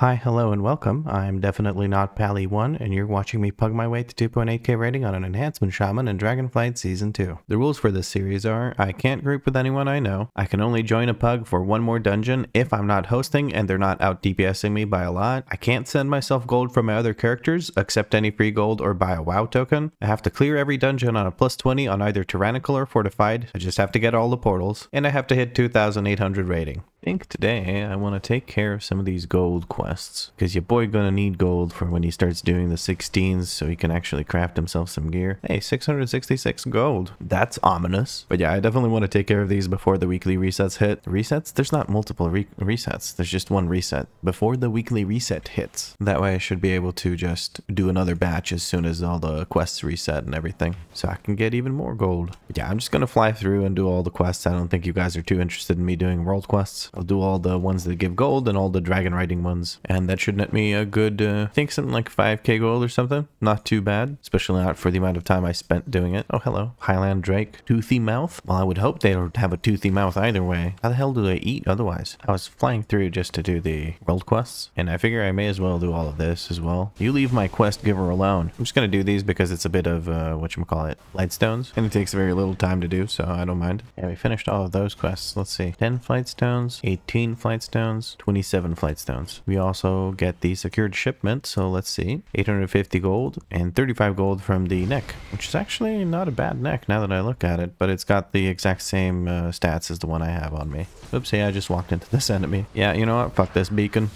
Hi, hello, and welcome. I'm definitely not Pally1, and you're watching me pug my way to 2.8k rating on an enhancement Shaman in Dragonflight Season 2. The rules for this series are, I can't group with anyone I know, I can only join a pug for one more dungeon if I'm not hosting and they're not out DPSing me by a lot, I can't send myself gold from my other characters, accept any free gold or buy a WoW token, I have to clear every dungeon on a +20 on either Tyrannical or Fortified, I just have to get all the portals, and I have to hit 2,800 rating. I think today I want to take care of some of these gold quests, because your boy gonna need gold for when he starts doing the 16s so he can actually craft himself some gear. Hey, 666 gold. That's ominous. But yeah, I definitely want to take care of these before the weekly resets hit. Resets? There's not multiple resets. There's just one reset. Before the weekly reset hits. That way I should be able to just do another batch as soon as all the quests reset and everything. So I can get even more gold. But yeah, I'm just gonna fly through and do all the quests. I don't think you guys are too interested in me doing world quests. I'll do all the ones that give gold and all the dragon riding ones. And that should net me a good, I think something like 5k gold or something. Not too bad, especially not for the amount of time I spent doing it. Oh, hello. Highland Drake. Toothy mouth? Well, I would hope they don't have a toothy mouth either way. How the hell do they eat otherwise? I was flying through just to do the world quests, and I figure I may as well do all of this as well. You leave my quest giver alone. I'm just going to do these because it's a bit of, whatchamacallit, Lightstones, and it takes very little time to do, so I don't mind. Yeah, we finished all of those quests. Let's see. 10 Flightstones, 18 Flightstones, 27 Flightstones. We also get the secured shipment, so let's see. 850 gold and 35 gold from the neck, which is actually not a bad neck now that I look at it, but it's got the exact same stats as the one I have on me. Oops, yeah, I just walked into this enemy. Yeah, you know what? Fuck this beacon.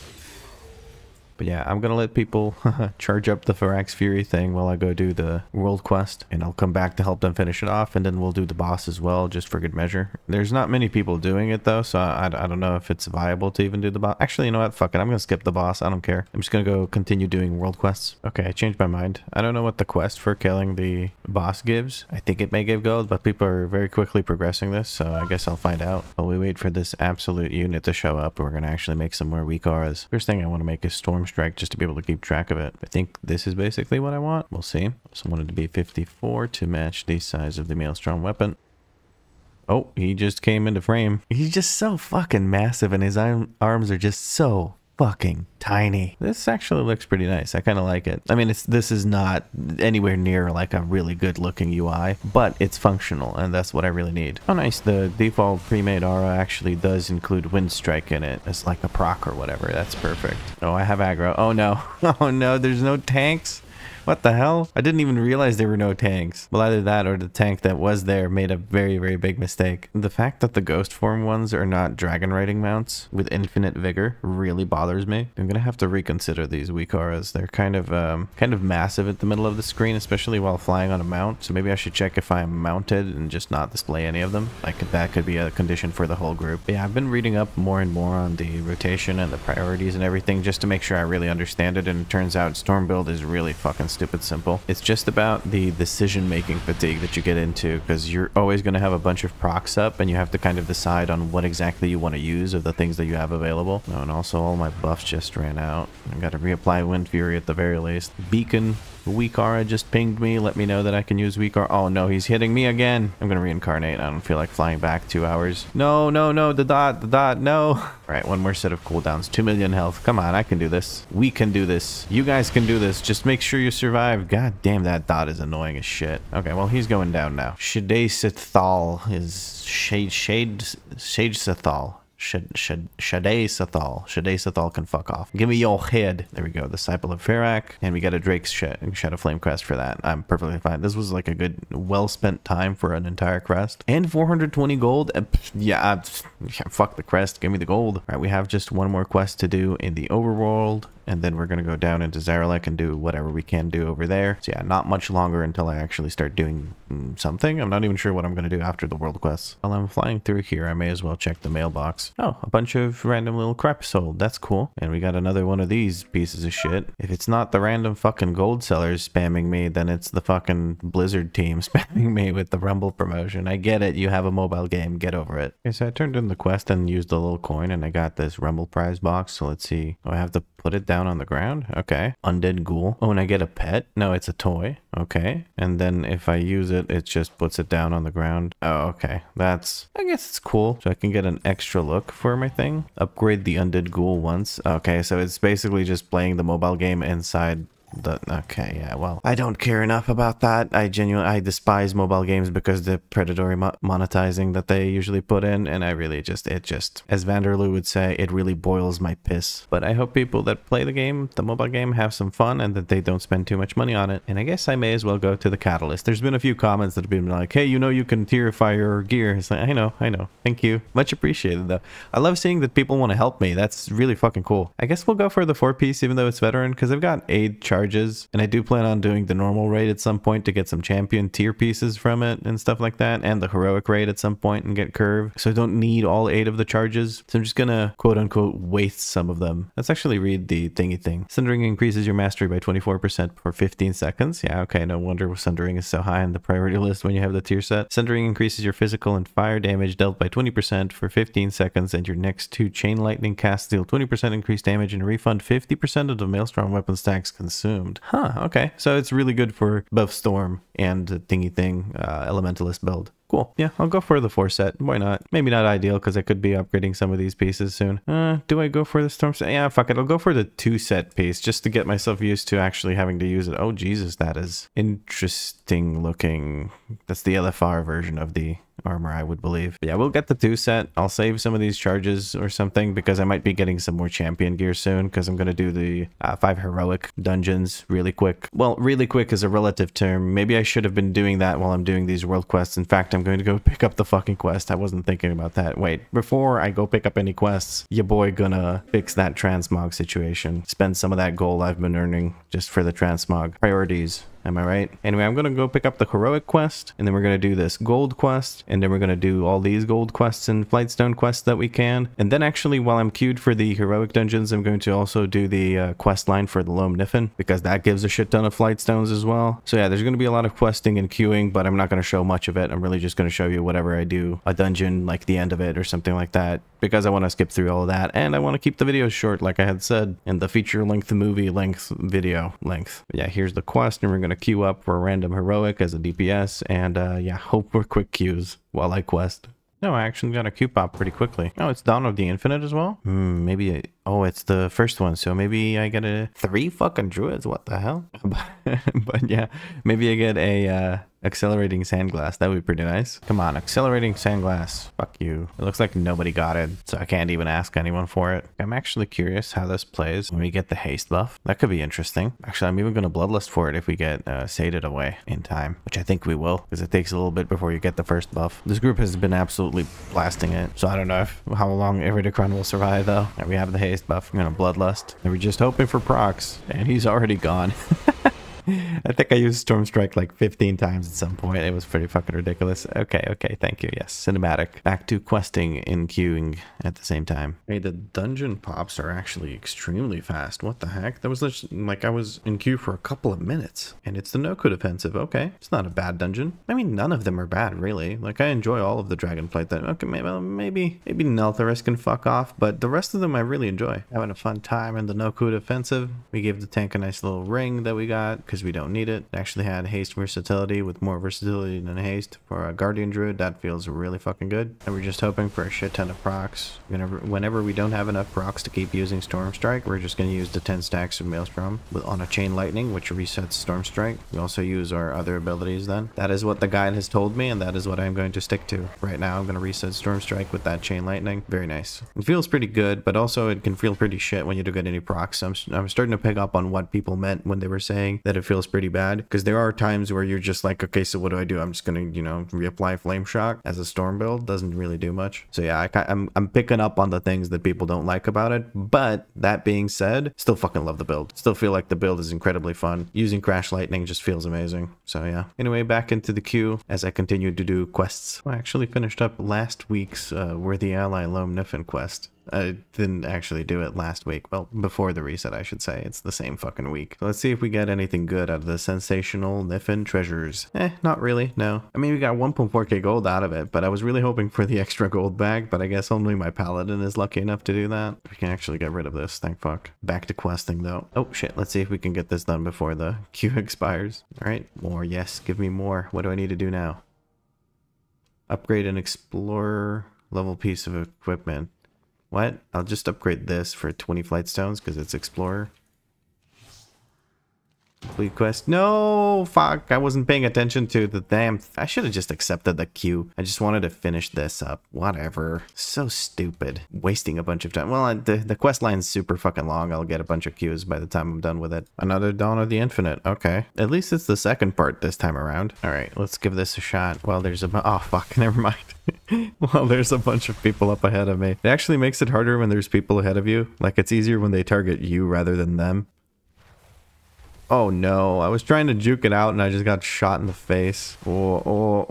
But yeah, I'm gonna let people charge up the Fyrakk's Fury thing while I go do the world quest, and I'll come back to help them finish it off, and then we'll do the boss as well, just for good measure. There's not many people doing it though, so I don't know if it's viable to even do the boss. Actually, you know what? Fuck it. I'm gonna skip the boss. I don't care. I'm just gonna go continue doing world quests. Okay, I changed my mind. I don't know what the quest for killing the boss gives. I think it may give gold, but people are very quickly progressing this, so I guess I'll find out. While we wait for this absolute unit to show up, we're gonna actually make some more WeakAuras. First thing I want to make is Storm Strike, just to be able to keep track of it. I think this is basically what I want. We'll see. So I wanted to be 54 to match the size of the Maelstrom weapon. Oh, he just came into frame. He's just so fucking massive, and his arms are just so fucking tiny. This actually looks pretty nice. I kind of like it. I mean, this is not anywhere near like a really good looking UI, but it's functional, and that's what I really need. Oh, nice. The default pre-made aura actually does include Wind Strike in it as like a proc or whatever. That's perfect. Oh, I have aggro. Oh no. Oh no, there's no tanks. What the hell? I didn't even realize there were no tanks. Well, either that or the tank that was there made a very, very big mistake. The fact that the ghost form ones are not dragon riding mounts with infinite vigor really bothers me. I'm gonna have to reconsider these WeakAuras. They're kind of massive at the middle of the screen, especially while flying on a mount. So maybe I should check if I'm mounted and just not display any of them. Like that could be a condition for the whole group. But yeah, I've been reading up more and more on the rotation and the priorities and everything just to make sure I really understand it. And it turns out Storm build is really fucking stupid simple. It's just about the decision-making fatigue that you get into, because you're always going to have a bunch of procs up, and you have to kind of decide on what exactly you want to use of the things that you have available. Oh, and also all my buffs just ran out. I got to reapply Wind Fury at the very least. Beacon. WeakAura just pinged me, let me know that I can use WeakAura. Oh no, he's hitting me again. I'm gonna reincarnate. I don't feel like flying back 2 hours. No, no, no, the dot, no. All right, one more set of cooldowns. 2 million health. Come on, I can do this. We can do this. You guys can do this. Just make sure you survive. God damn, that dot is annoying as shit. Okay, well, he's going down now. Shadei-Sithal is Shade-Sithal. Shadei-Sithal can fuck off. Give me your head. There we go. Disciple of Fyrakk. And we got a Drake's Shadow Flame crest for that. I'm perfectly fine. This was like a good, well-spent time for an entire crest. And 420 gold. Yeah, fuck the crest. Give me the gold. All right, we have just one more quest to do in the overworld. And then we're going to go down into Zarelek and do whatever we can do over there. So yeah, not much longer until I actually start doing something. I'm not even sure what I'm going to do after the world quests. While I'm flying through here, I may as well check the mailbox. Oh, a bunch of random little crap sold. That's cool. And we got another one of these pieces of shit. If it's not the random fucking gold sellers spamming me, then it's the fucking Blizzard team spamming me with the Rumble promotion. I get it. You have a mobile game. Get over it. Okay, so I turned in the quest and used the little coin, and I got this Rumble prize box. So let's see. Oh, I have to put it down on the ground. Okay. Undead ghoul. Oh, and I get a pet. No, it's a toy. Okay. And then if I use it, it just puts it down on the ground. Oh, okay. That's, I guess it's cool. So I can get an extra look look for my thing. Upgrade the undead ghoul once. Okay, so it's basically just playing the mobile game inside okay, yeah, well, I don't care enough about that. I despise mobile games because the predatory monetizing that they usually put in, and I really just, as Vanderloo would say, it really boils my piss. But I hope people that play the mobile game, have some fun, and that they don't spend too much money on it. And I guess I may as well go to the catalyst. There's been a few comments that have been like, hey, you know you can tierify your gear. It's like, I know. Thank you. Much appreciated, though. I love seeing that people want to help me. That's really fucking cool. I guess we'll go for the 4-piece, even though it's veteran, because I've got 8 charges. And I do plan on doing the normal raid at some point to get some champion tier pieces from it and stuff like that, and the heroic raid at some point and get curve. So I don't need all 8 of the charges. So I'm just gonna quote unquote waste some of them. Let's actually read the thingy thing. Sundering increases your mastery by 24% for 15 seconds. Yeah, okay, no wonder Sundering is so high on the priority list when you have the tier set. Sundering increases your physical and fire damage dealt by 20% for 15 seconds, and your next 2 chain lightning casts deal 20% increased damage and refund 50% of the Maelstrom weapon stacks consumed. Huh, okay. So it's really good for both Storm and the thingy thing, Elementalist build. Cool. Yeah, I'll go for the 4 set. Why not? Maybe not ideal because I could be upgrading some of these pieces soon. Do I go for the Storm set? Yeah, fuck it. I'll go for the 2 set piece just to get myself used to actually having to use it. Oh, Jesus, that is interesting looking. That's the LFR version of the armor, I would believe. But yeah, we'll get the 2 set. I'll save some of these charges or something because I might be getting some more champion gear soon because I'm going to do the 5 heroic dungeons really quick. Well, really quick is a relative term. Maybe I should have been doing that while I'm doing these world quests. In fact, I'm going to go pick up the fucking quest. I wasn't thinking about that. Wait, before I go pick up any quests, your boy gonna fix that transmog situation. Spend some of that gold I've been earning just for the transmog. Priorities. Am I right? Anyway, I'm going to go pick up the heroic quest, and then we're going to do this gold quest, and then we're going to do all these gold quests and Flightstone quests that we can. And then actually, while I'm queued for the heroic dungeons, I'm going to also do the quest line for the Loam Niffin, because that gives a shit ton of Flightstones as well. So yeah, there's going to be a lot of questing and queuing, but I'm not going to show much of it. I'm really just going to show you whatever I do, a dungeon, like the end of it or something like that, because I want to skip through all of that, and I want to keep the videos short, like I had said, and the feature length movie length video length. But yeah, here's the quest, and we're going to queue up for a random heroic as a DPS, and yeah, hope for quick queues while I quest. No, I actually got a queue pop pretty quickly. Oh, it's Dawn of the Infinite as well? Maybe oh, it's the first one, so maybe I get a 3 fucking druids, what the hell? But yeah, maybe I get a accelerating sandglass. That would be pretty nice. Come on, accelerating sandglass. Fuck you. It looks like nobody got it, so I can't even ask anyone for it. I'm actually curious how this plays when we get the haste buff. That could be interesting. Actually, I'm even going to bloodlust for it if we get sated away in time, which I think we will, because it takes a little bit before you get the first buff. This group has been absolutely blasting it, so I don't know how long Iridicron will survive, though. Right, we have the haste buff. I'm going to bloodlust. And we're just hoping for procs, and he's already gone. I think I used Storm Strike like 15 times at some point. It was pretty fucking ridiculous. Okay, thank you. Yes, cinematic. Back to questing and queuing at the same time. Hey, the dungeon pops are actually extremely fast. What the heck? That was just, like, I was in queue for a couple of minutes. And it's the Nokhud Offensive. Okay, it's not a bad dungeon. I mean, none of them are bad, really. Like, I enjoy all of the Dragonflight. Okay, maybe Neltharis can fuck off, but the rest of them I really enjoy. Having a fun time in the Nokhud Offensive. We gave the tank a nice little ring that we got, because we don't need it. It actually had haste versatility with more versatility than haste for a Guardian Druid. That feels really fucking good. And we're just hoping for a shit ton of procs. Whenever we don't have enough procs to keep using Storm Strike, we're just going to use the 10 stacks of Maelstrom on a Chain Lightning, which resets Storm Strike. We also use our other abilities then. That is what the guide has told me, and that is what I'm going to stick to. Right now, I'm going to reset Storm Strike with that Chain Lightning. Very nice. It feels pretty good, but also it can feel pretty shit when you don't get any procs. I'm starting to pick up on what people meant when they were saying that it feels pretty bad, because there are times where you're just like, okay, so what do I do? I'm just gonna, you know, reapply Flame Shock as a Storm build. Doesn't really do much. So yeah, I'm picking up on the things that people don't like about it, but that being said, still fucking love the build. Still feel like the build is incredibly fun. Using Crash Lightning just feels amazing. So yeah. Anyway, back into the queue as I continue to do quests. I actually finished up last week's Worthy Ally Loam Niffin quest. I didn't actually do it last week. Well, before the reset, I should say. It's the same fucking week. So let's see if we get anything good out of the sensational Niffin treasures. Not really, no. I mean, we got 1.4k gold out of it, but I was really hoping for the extra gold bag, but I guess only my paladin is lucky enough to do that. We can actually get rid of this, thank fuck. Back to questing, though. Oh, shit, let's see if we can get this done before the queue expires. All right, more, yes, give me more. What do I need to do now? Upgrade an explorer level piece of equipment. What? I'll just upgrade this for 20 flight stones because it's Explorer. Complete quest. No, fuck. I wasn't paying attention to the damn... I should have just accepted the queue. I just wanted to finish this up. Whatever. So stupid. Wasting a bunch of time. Well, the quest line's super fucking long. I'll get a bunch of queues by the time I'm done with it. Another Dawn of the Infinite. Okay. At least it's the second part this time around. All right, let's give this a shot. Well, there's a... Oh, fuck. Never mind. Well, there's a bunch of people up ahead of me. It actually makes it harder when there's people ahead of you. Like, it's easier when they target you rather than them. Oh no, I was trying to juke it out and I just got shot in the face. Oh,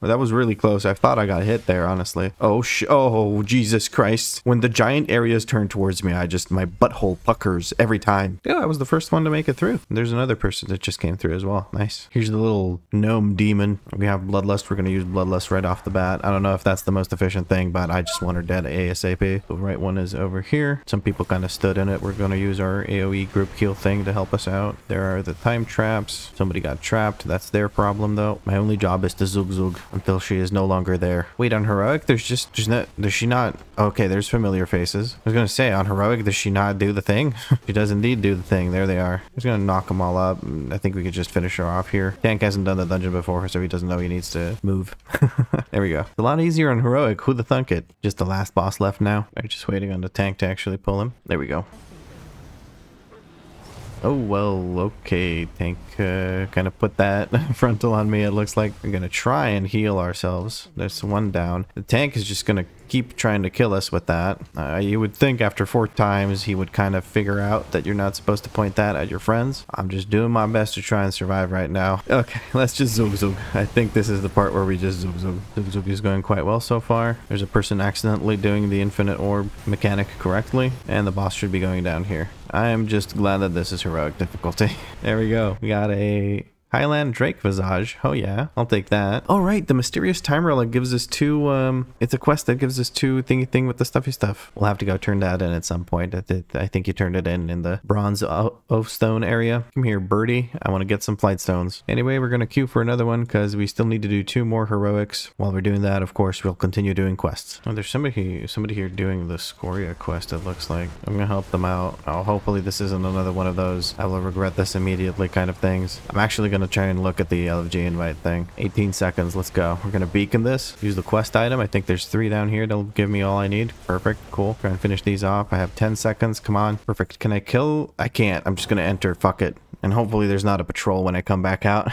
that was really close. I thought I got hit there, honestly. Oh, Jesus Christ. When the giant areas turn towards me, my butthole puckers every time. Yeah, I was the first one to make it through. There's another person that just came through as well. Nice. Here's the little gnome demon. We have Bloodlust. We're going to use Bloodlust right off the bat. I don't know if that's the most efficient thing, but I just want her dead ASAP. The right one is over here. Some people kind of stood in it. We're going to use our AoE group kill thing to help us out. There are the time traps. Somebody got trapped. That's their problem though. My only job is to zug until she is no longer there. Wait, on heroic there's she not okay, there's familiar faces. I was gonna say, on heroic does she not do the thing? She does indeed do the thing. There they are. I'm just gonna knock them all up. I think we could just finish her off here. Tank hasn't done the dungeon before, so he doesn't know he needs to move. There we go. It's a lot easier on heroic. Who'd have thunk it? Just the last boss left now. I'm just waiting on the tank to actually pull him. There we go. Oh, well, okay. Tank kind of put that frontal on me, it looks like. We're going to try and heal ourselves. There's one down. The tank is just going to keep trying to kill us with that. You would think after 4 times he would kind of figure out that you're not supposed to point that at your friends. I'm just doing my best to try and survive right now. Okay, let's just zug. I think this is the part where we just zug. Zug is going quite well so far. There's a person accidentally doing the infinite orb mechanic correctly, and the boss should be going down here. I am just glad that this is heroic difficulty. There we go. We got a Highland Drake Visage. Oh yeah, I'll take that. Oh right, the mysterious time relic gives us 2, it's a quest that gives us 2 thingy thing with the stuffy stuff. We'll have to go turn that in at some point. I think you turned it in the bronze oath stone area. Come here, birdie. I want to get some flight stones. Anyway, we're going to queue for another one because we still need to do 2 more heroics. While we're doing that, of course, we'll continue doing quests. Oh, there's somebody here doing the Scoria quest, it looks like. I'm going to help them out. Oh, hopefully this isn't another one of those I will regret this immediately kind of things. I'm actually going to try and look at the LFG invite thing. 18 seconds, let's go. We're gonna beacon this, use the quest item. I think there's 3 down here that'll give me all I need. Perfect, cool. Try and finish these off. I have 10 seconds, come on. Perfect. Can I kill? I can't. I'm just gonna enter, fuck it. And hopefully there's not a patrol when I come back out.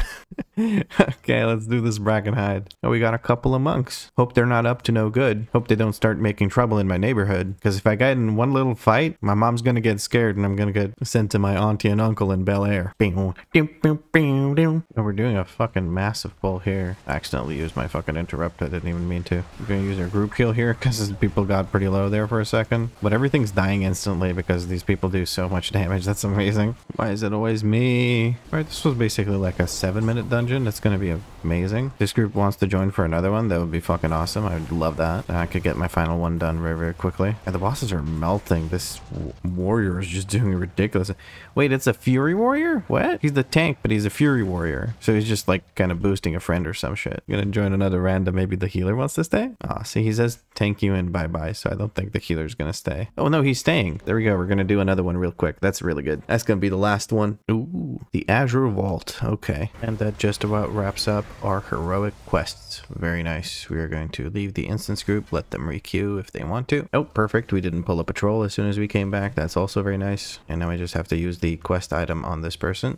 Okay, let's do this Brackenhide. Oh, we got a couple of monks. Hope they're not up to no good. Hope they don't start making trouble in my neighborhood. Because if I get in one little fight, my mom's gonna get scared and I'm gonna get sent to my auntie and uncle in Bel Air. Oh, we're doing a fucking massive pull here. I accidentally used my fucking interrupt. I didn't even mean to. We're gonna use our group kill here because people got pretty low there for a second. But everything's dying instantly because these people do so much damage. That's amazing. Why is it always me? Alright, this was basically like a 7-minute dungeon. That's gonna be amazing. This group wants to join for another one. That would be fucking awesome. I would love that. I could get my final one done very, very quickly. And the bosses are melting. This warrior is just doing ridiculous. Wait, it's a fury warrior? What? He's the tank, but he's a fury warrior. So he's just like kind of boosting a friend or some shit. I'm gonna join another random. Maybe the healer wants to stay? Ah, see, he says tank you and bye-bye. So I don't think the healer's gonna stay. Oh no, he's staying. There we go. We're gonna do another one real quick. That's really good. That's gonna be the last one. Ooh, the Azure Vault. Okay. And that just about wraps up our heroic quests. Very nice. We are going to leave the instance group, let them requeue if they want to. Oh, perfect. We didn't pull a patrol as soon as we came back. That's also very nice. And now I just have to use the quest item on this person.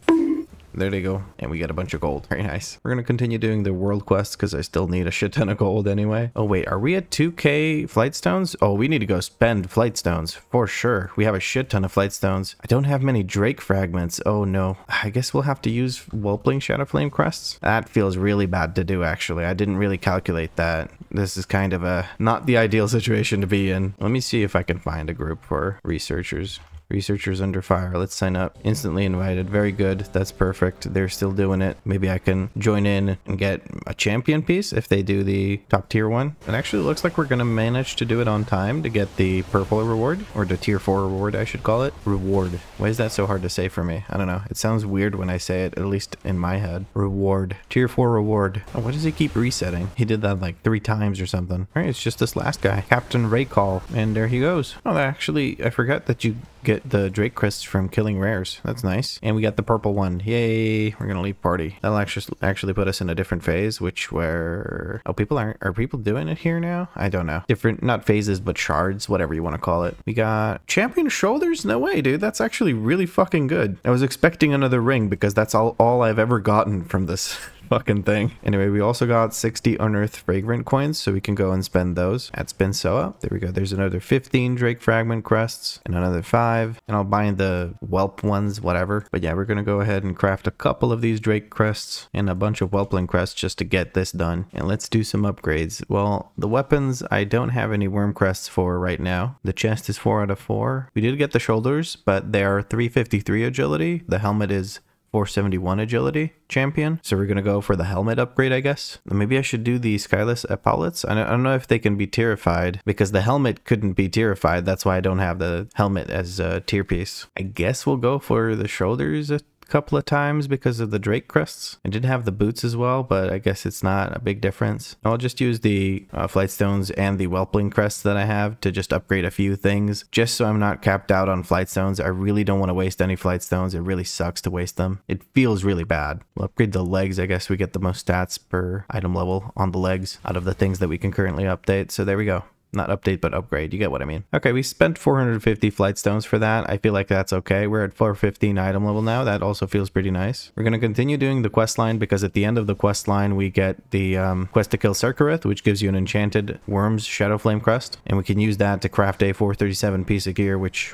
There they go. And we get a bunch of gold. Very nice. We're going to continue doing the world quests because I still need a shit ton of gold anyway. Oh, wait. Are we at 2k flight stones? Oh, we need to go spend flight stones for sure. We have a shit ton of flight stones. I don't have many Drake fragments. Oh, no. I guess we'll have to use Whelpling Shadowflame quests. That feels really bad to do, actually. I didn't really calculate that. This is kind of a not the ideal situation to be in. Let me see if I can find a group for researchers. Researchers under fire. Let's sign up. Instantly invited. Very good. That's perfect. They're still doing it. Maybe I can join in and get a champion piece if they do the top tier one. It actually looks like we're going to manage to do it on time to get the purple reward, or the tier 4 reward, I should call it. Reward. Why is that so hard to say for me? I don't know. It sounds weird when I say it, at least in my head. Reward. Tier 4 reward. Oh, why does he keep resetting? He did that like 3 times or something. All right, it's just this last guy. Captain Raycall. And there he goes. Oh, actually, I forgot that you get the Drake crests from killing rares. That's nice. And we got the purple one. Yay. We're gonna leave party. That'll actually put us in a different phase, which where... Oh, people are people doing it here now? I don't know. Different, not phases, but shards, whatever you want to call it. We got champion shoulders? No way, dude. That's actually really fucking good. I was expecting another ring because that's all I've ever gotten from this fucking thing. Anyway, we also got 60 unearthed fragrant coins, so we can go and spend those at Spinsoa. There we go. There's another 15 Drake fragment crests and another 5, and I'll buy the whelp ones, whatever. But yeah, we're gonna go ahead and craft a couple of these Drake crests and a bunch of whelpling crests just to get this done. And let's do some upgrades. Well, the weapons I don't have any worm crests for right now. The chest is 4 out of 4. We did get the shoulders, but they are 353 agility. The helmet is 471 agility champion, so we're gonna go for the helmet upgrade, I guess. Maybe I should do the skyless epaulets. I don't know if they can be tierified because the helmet couldn't be tierified. That's why I don't have the helmet as a tier piece. I guess we'll go for the shoulders a couple of times because of the Drake crests. I did have the boots as well, but I guess it's not a big difference. I'll just use the flight stones and the whelpling crests that I have to just upgrade a few things, just so I'm not capped out on flight stones. I really don't want to waste any flight stones. It really sucks to waste them. It feels really bad. We'll upgrade the legs. I guess we get the most stats per item level on the legs out of the things that we can currently update. So there we go. Not update, but upgrade. You get what I mean. Okay, we spent 450 flight stones for that. I feel like that's okay. We're at 415 item level now. That also feels pretty nice. We're going to continue doing the quest line because at the end of the quest line, we get the quest to kill Sarkareth, which gives you an enchanted Worms Shadow Flame crest. And we can use that to craft a 437 piece of gear, which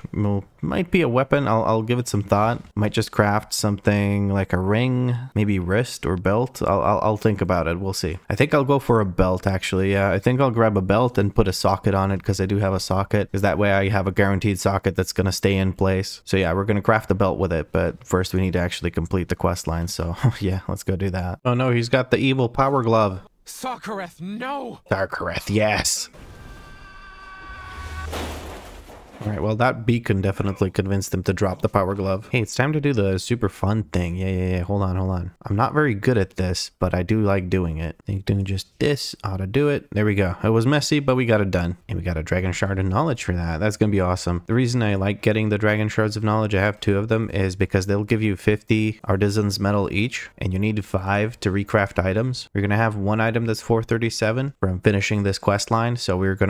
might be a weapon. I'll give it some thought. Might just craft something like a ring, maybe wrist or belt. I'll think about it. We'll see. I think I'll go for a belt, actually. Yeah, I think I'll grab a belt and put a socket on it because I do have a socket, because that way I have a guaranteed socket that's going to stay in place. So yeah, we're going to craft the belt with it, but first we need to actually complete the quest line. So yeah, let's go do that. Oh no, he's got the evil power glove. Sarkareth, no! Sarkareth, yes! Alright, well that beacon definitely convinced him to drop the power glove. Hey, it's time to do the super fun thing. Yeah, hold on. I'm not very good at this, but I do like doing it. I think doing just this ought to do it. There we go. It was messy, but we got it done. And we got a Dragon Shard of Knowledge for that. That's gonna be awesome. The reason I like getting the Dragon Shards of Knowledge, I have 2 of them, is because they'll give you 50 Artisan's Metal each, and you need 5 to recraft items. We're gonna have 1 item that's 437 from finishing this quest line, so what the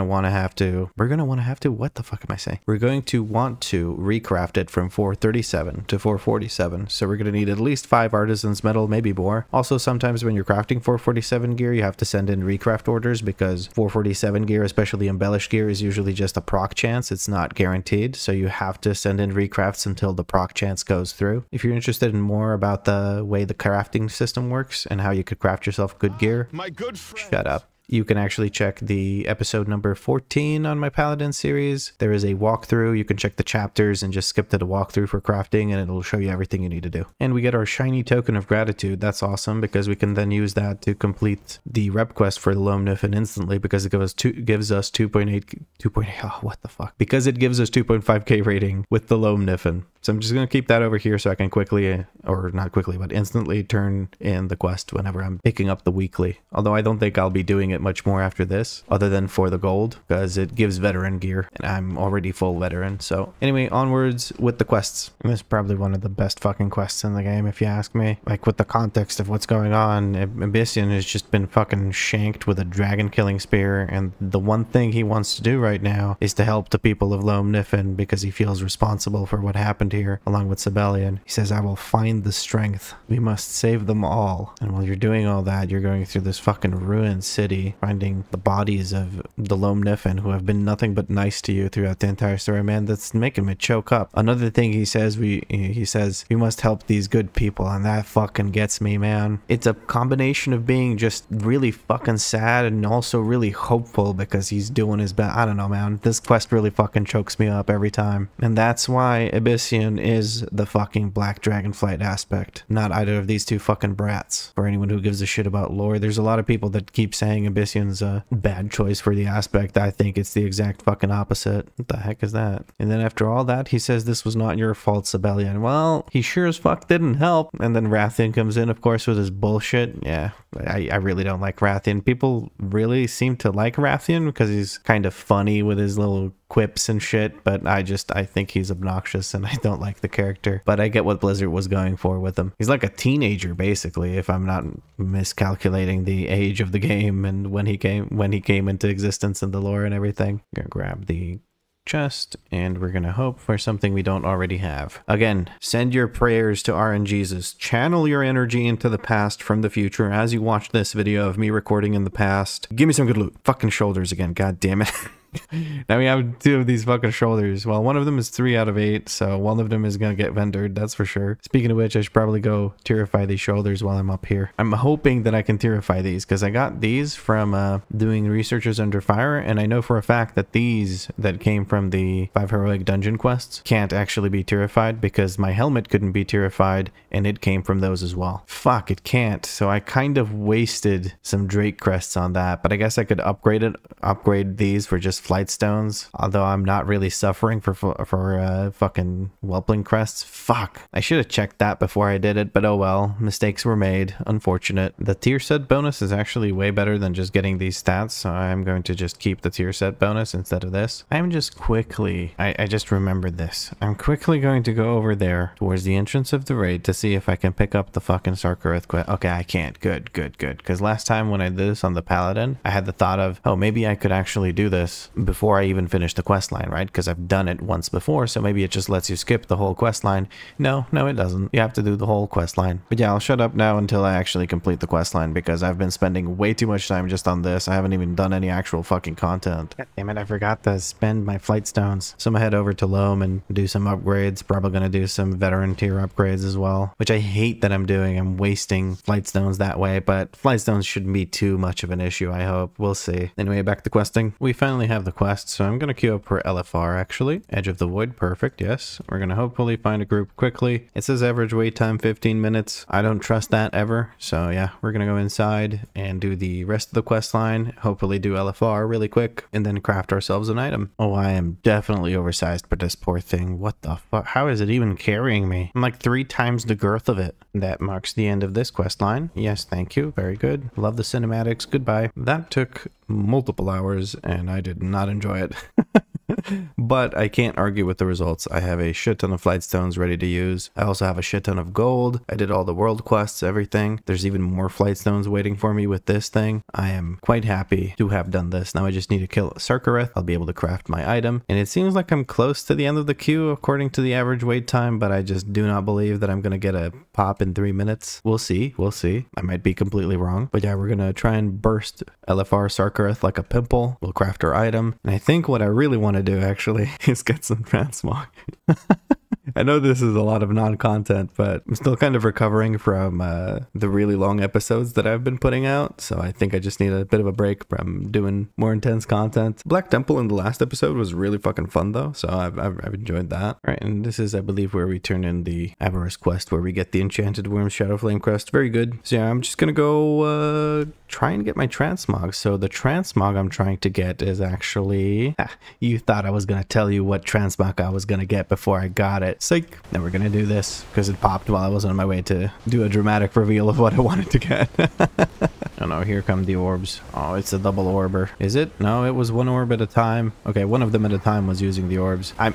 fuck am I saying? We're going to want to recraft it from 437 to 447. So we're going to need at least 5 Artisan's Metal, maybe more. Also, sometimes when you're crafting 447 gear, you have to send in recraft orders because 447 gear, especially embellished gear, is usually just a proc chance. It's not guaranteed. So you have to send in recrafts until the proc chance goes through. If you're interested in more about the way the crafting system works and how you could craft yourself good gear, My good friend. Shut up. You can actually check the episode number 14 on my Paladin series. There is a walkthrough. You can check the chapters and just skip to the walkthrough for crafting, and it'll show you everything you need to do. And we get our shiny token of gratitude. That's awesome because we can then use that to complete the rep quest for the Loam Niffin instantly because it gives us 2.5k rating with the Loam Niffin. So I'm just going to keep that over here so I can quickly, or not quickly, but instantly turn in the quest whenever I'm picking up the weekly. Although I don't think I'll be doing it much more after this, other than for the gold, because it gives veteran gear, and I'm already full veteran. So anyway, onwards with the quests. And this is probably one of the best fucking quests in the game, if you ask me. Like, with the context of what's going on, Abyssian has just been fucking shanked with a dragon killing spear, and the one thing he wants to do right now is to help the people of Loam Niffin because he feels responsible for what happened around here, along with Sibelian. He says, I will find the strength. We must save them all. And while you're doing all that, you're going through this fucking ruined city, finding the bodies of the Lom Niffen, who have been nothing but nice to you throughout the entire story. Man, that's making me choke up. Another thing he says, he says, we must help these good people, and that fucking gets me, man. It's a combination of being just really fucking sad and also really hopeful because he's doing his best. I don't know, man. This quest really fucking chokes me up every time. And that's why Abyssian is the fucking Black Dragonflight aspect, not either of these two fucking brats. For anyone who gives a shit about lore, there's a lot of people that keep saying Abyssian's a bad choice for the aspect. I think it's the exact fucking opposite. What the heck is that? And then after all that, he says this was not your fault, Sibelian. Well, he sure as fuck didn't help. And then Rathian comes in, of course, with his bullshit. Yeah, I really don't like Rathian. People really seem to like Rathian because he's kind of funny with his little quips and shit, but I think he's obnoxious and I don't like the character. But I get what Blizzard was going for with him. He's like a teenager, basically, if I'm not miscalculating the age of the game and when he came into existence and the lore and everything. I'm gonna grab the chest and we're gonna hope for something we don't already have. Again, send your prayers to RNGesus. Channel your energy into the past from the future as you watch this video of me recording in the past. Give me some good loot. Fucking shoulders again, god damn it. Now we have two of these fucking shoulders. Well, one of them is 3 out of 8, so one of them is gonna get vendored, that's for sure. Speaking of which, I should probably go tierify these shoulders while I'm up here. I'm hoping that I can tierify these because I got these from doing Researchers Under Fire, and I know for a fact that these that came from the 5 heroic dungeon quests can't actually be tierified because my helmet couldn't be tierified and it came from those as well. Fuck, it can't. So I kind of wasted some Drake crests on that, but I guess I could upgrade these for just flight stones, although I'm not really suffering for fucking whelpling crests. Fuck, I should have checked that before I did it, but oh well, mistakes were made. Unfortunate. The tier set bonus is actually way better than just getting these stats, so I'm going to just keep the tier set bonus instead of this. I'm just quickly, I just remembered this. I'm quickly going to go over there towards the entrance of the raid to see if I can pick up the fucking Sarkareth quest. Okay, I can't. Good, because last time when I did this on the Paladin, I had the thought of, oh, maybe I could actually do this before I even finish the quest line, right? Because I've done it once before, so maybe it just lets you skip the whole quest line. No, it doesn't. You have to do the whole quest line. But yeah, I'll shut up now until I actually complete the quest line because I've been spending way too much time just on this. I haven't even done any actual fucking content. God damn it, I forgot to spend my flight stones. So I'm gonna head over to Loam and do some upgrades. Probably gonna do some veteran tier upgrades as well, which I hate that I'm doing. I'm wasting flight stones that way, but flight stones shouldn't be too much of an issue, I hope. We'll see. Anyway, back to questing. We finally have the quest, so I'm gonna queue up for LFR actually. Edge of the Void, perfect, yes. We're gonna hopefully find a group quickly. It says average wait time 15 minutes. I don't trust that ever, so yeah, we're gonna go inside and do the rest of the quest line, hopefully do LFR really quick, and then craft ourselves an item. Oh, I am definitely oversized for this poor thing. What the fuck? How is it even carrying me? I'm like 3 times the girth of it. That marks the end of this quest line. Yes, thank you. Very good. Love the cinematics. Goodbye. That took multiple hours and I did not enjoy it. But I can't argue with the results. I have a shit ton of flight stones ready to use. I also have a shit ton of gold. I did all the world quests, everything. There's even more flight stones waiting for me with this thing. I am quite happy to have done this. Now I just need to kill Sarkareth. I'll be able to craft my item. And it seems like I'm close to the end of the queue according to the average wait time, but I just do not believe that I'm going to get a pop in 3 minutes. We'll see. We'll see. I might be completely wrong. But yeah, we're going to try and burst LFR Sarkareth like a pimple. We'll craft our item. And I think what I really want to do actually is get some Transmog. I know this is a lot of non-content, but I'm still kind of recovering from the really long episodes that I've been putting out, so I think I just need a bit of a break from doing more intense content. Black Temple in the last episode was really fucking fun though, so I've enjoyed that. All right, and this is, I believe, where we turn in the Embers quest, where we get the Enchanted Worm Shadow Flame crest. Very good. So yeah, I'm just gonna go try and get my Transmog. So the Transmog I'm trying to get is actually... you thought I was gonna tell you what Transmog I was gonna get before I got it. Psych. Now we're gonna do this because it popped while I was on my way to do a dramatic reveal of what I wanted to get. Oh no, here come the orbs. Oh, it's a double orber. Is it? No, it was one orb at a time. Okay, one of them at a time was using the orbs. I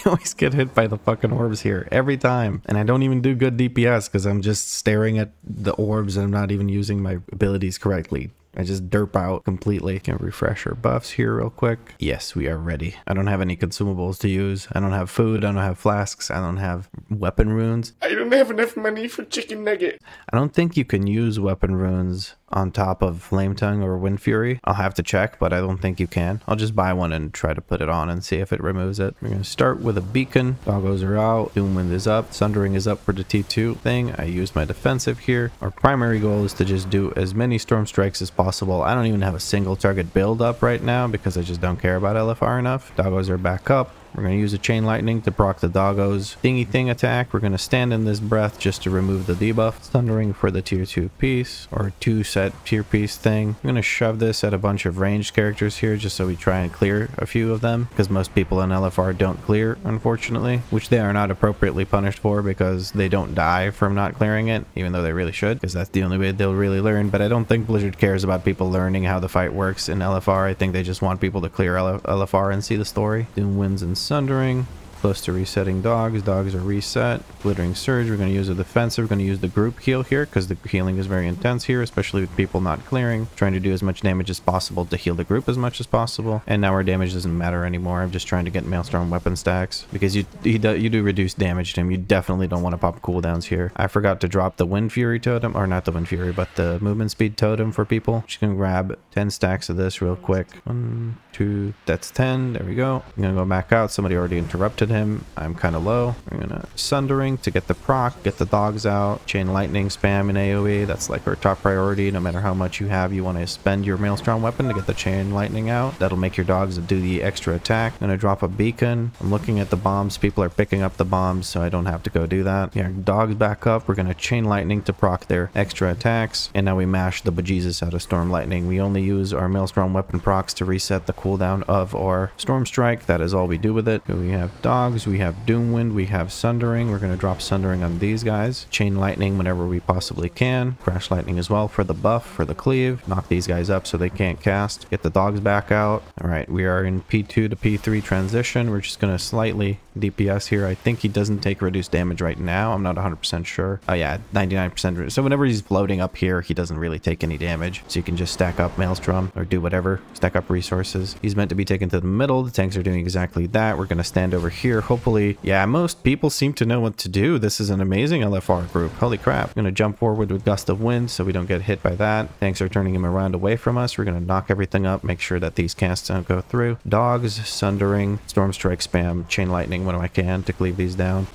always get hit by the fucking orbs here every time. And I don't even do good DPS because I'm just staring at the orbs and I'm not even using my abilities correctly. I just derp out completely. Can refresh our buffs here real quick. Yes, we are ready. I don't have any consumables to use. I don't have food. I don't have flasks. I don't have weapon runes. I don't have enough money for chicken nugget. I don't think you can use weapon runes on top of Flame Tongue or Wind Fury. I'll have to check, but I don't think you can. I'll just buy one and try to put it on and see if it removes it. We're going to start with a beacon. Doggos are out. Doomwind is up. Sundering is up for the T2 thing. I used my defensive here. Our primary goal is to just do as many storm strikes as possible. I don't even have a single target build up right now because I just don't care about LFR enough. Doggos are back up. We're going to use a Chain Lightning to proc the Doggo's thingy thing attack. We're going to stand in this breath just to remove the debuff. Thundering for the tier 2 piece, or 2 set tier piece thing. I'm going to shove this at a bunch of ranged characters here just so we try and clear a few of them, because most people in LFR don't clear, unfortunately, which they are not appropriately punished for because they don't die from not clearing it, even though they really should, because that's the only way they'll really learn. But I don't think Blizzard cares about people learning how the fight works in LFR. I think they just want people to clear LFR and see the story. Doom wins and Sundering. Close to resetting dogs. Dogs are reset. Glittering Surge. We're going to use a defensive. We're going to use the group heal here because the healing is very intense here, especially with people not clearing. Trying to do as much damage as possible to heal the group as much as possible. And now our damage doesn't matter anymore. I'm just trying to get Maelstrom weapon stacks because you do reduce damage to him. You definitely don't want to pop cooldowns here. I forgot to drop the Wind Fury totem, or not the Wind Fury, but the movement speed totem for people. Just going to grab 10 stacks of this real quick. 1, 2, that's 10. There we go. I'm going to go back out. Somebody already interrupted him. I'm kind of low. I'm gonna Sundering to get the proc, get the dogs out. Chain Lightning spam in AoE. That's like our top priority. No matter how much you have, you want to spend your Maelstrom weapon to get the Chain Lightning out. That'll make your dogs do the extra attack. I'm gonna drop a beacon. I'm looking at the bombs. People are picking up the bombs, so I don't have to go do that. Yeah, dogs back up. We're gonna Chain Lightning to proc their extra attacks. And now we mash the bejesus out of Storm Lightning. We only use our Maelstrom weapon procs to reset the cooldown of our Storm Strike. That is all we do with it. So we have dogs. We have Doomwind, we have Sundering. We're going to drop Sundering on these guys. Chain Lightning whenever we possibly can. Crash Lightning as well for the buff, for the cleave. Knock these guys up so they can't cast. Get the dogs back out. Alright, we are in P2 to P3 transition. We're just going to slightly DPS here. I think he doesn't take reduced damage right now. I'm not 100% sure. Oh yeah, 99%. So whenever he's floating up here, he doesn't really take any damage. So you can just stack up Maelstrom or do whatever. Stack up resources. He's meant to be taken to the middle. The tanks are doing exactly that. We're going to stand over here. Hopefully, yeah, most people seem to know what to do. This is an amazing LFR group. Holy crap. I'm going to jump forward with Gust of Wind so we don't get hit by that. Tanks are turning him around away from us. We're going to knock everything up, make sure that these casts don't go through. Dogs, Sundering, Storm Strike spam, Chain Lightning when I can to cleave these down.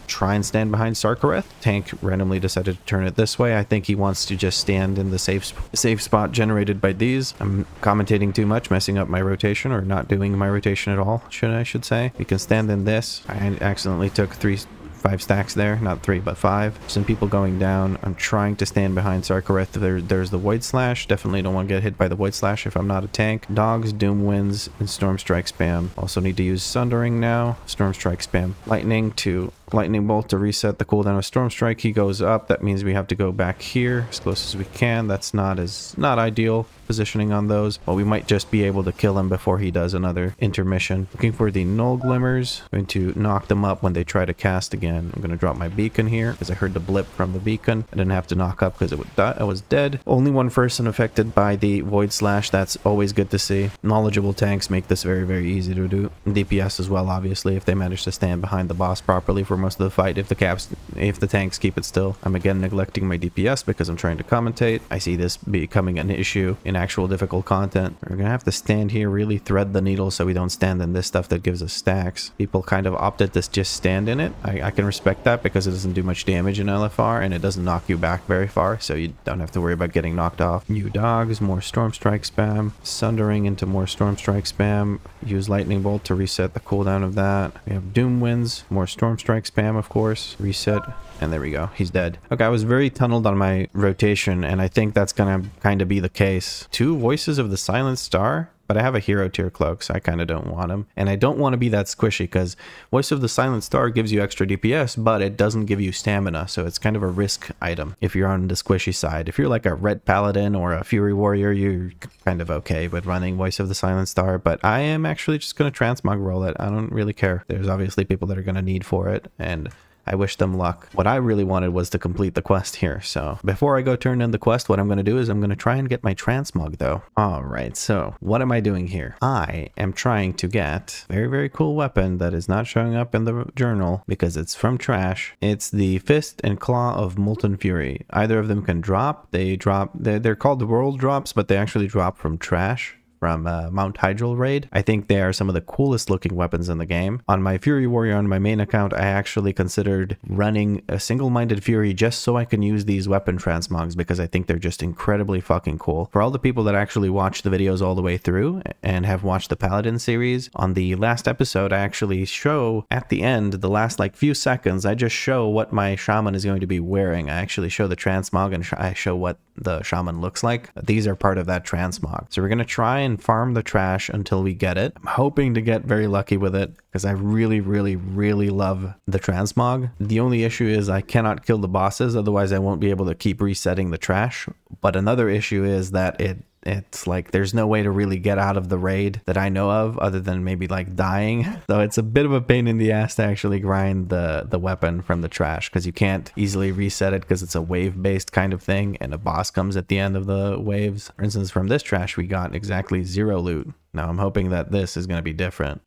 Try and stand behind Sarkareth. Tank randomly decided to turn it this way. I think he wants to just stand in the safe spot generated by these. I'm commentating too much, messing up my rotation, or not doing my rotation at all, I should say. We can stand in this. I accidentally took 5 stacks there, not 3 but 5. Some people going down. I'm trying to stand behind Sarkareth. There's the Void Slash. Definitely don't want to get hit by the Void Slash if I'm not a tank. Dogs, Doom Winds, and Storm Strike spam. Also need to use Sundering now. Storm Strike spam. Lightning to Lightning Bolt to reset the cooldown of Storm Strike. He goes up. That means we have to go back here as close as we can. That's not ideal positioning on those, but we might just be able to kill him before he does another intermission. Looking for the Null Glimmers. Going to knock them up when they try to cast again. I'm going to drop my beacon here because I heard the blip from the beacon. I didn't have to knock up because I was dead. Only one person affected by the Void Slash. That's always good to see. Knowledgeable tanks make this very, very easy to do. DPS as well, obviously, if they manage to stand behind the boss properly for most of the fight. If the tanks keep it still. I'm again neglecting my DPS because I'm trying to commentate. I see this becoming an issue in actual difficult content. We're gonna have to stand here, really thread the needle so we don't stand in this stuff that gives us stacks. People kind of opted to just stand in it. I can respect that because it doesn't do much damage in LFR and it doesn't knock you back very far, so you don't have to worry about getting knocked off. New dogs, more Storm Strike spam. Sundering into more Storm Strike spam. Use Lightning Bolt to reset the cooldown of that. We have Doom Winds, more Storm Strike spam, of course. Reset. And there we go. He's dead. Okay, I was very tunneled on my rotation, and I think that's gonna kind of be the case. 2 Voices of the Silent Star? But I have a hero tier cloak, so I kind of don't want him. And I don't want to be that squishy because Voice of the Silent Star gives you extra DPS, but it doesn't give you stamina, so it's kind of a risk item if you're on the squishy side. If you're like a Red Paladin or a Fury Warrior, you're kind of okay with running Voice of the Silent Star, but I am actually just going to Transmog roll it. I don't really care. There's obviously people that are going to need for it, and I wish them luck. What I really wanted was to complete the quest here. So before I go turn in the quest, what I'm going to do is I'm going to try and get my Transmog though. All right. So what am I doing here? I am trying to get a very, very cool weapon that is not showing up in the journal because it's from trash. It's the Fist and Claw of Molten Fury. Either of them can drop. They're called the world drops, but they actually drop from trash. From Mount Hydril raid. I think they are some of the coolest looking weapons in the game. On my Fury Warrior on my main account, I actually considered running a single-minded Fury just so I can use these weapon transmogs because I think they're just incredibly fucking cool. For all the people that actually watch the videos all the way through and have watched the Paladin series, on the last episode I actually show at the end, the last like few seconds, I just show what my Shaman is going to be wearing. I actually show the transmog and I show what the Shaman looks like. These are part of that transmog. So we're going to try and farm the trash until we get it. I'm hoping to get very lucky with it because I really, really, really love the transmog. The only issue is I cannot kill the bosses, otherwise I won't be able to keep resetting the trash. But another issue is that it's like there's no way to really get out of the raid that I know of other than maybe like dying. So it's a bit of a pain in the ass to actually grind the weapon from the trash because you can't easily reset it because it's a wave based kind of thing and a boss comes at the end of the waves. For instance, from this trash we got exactly 0 loot. Now I'm hoping that this is going to be different.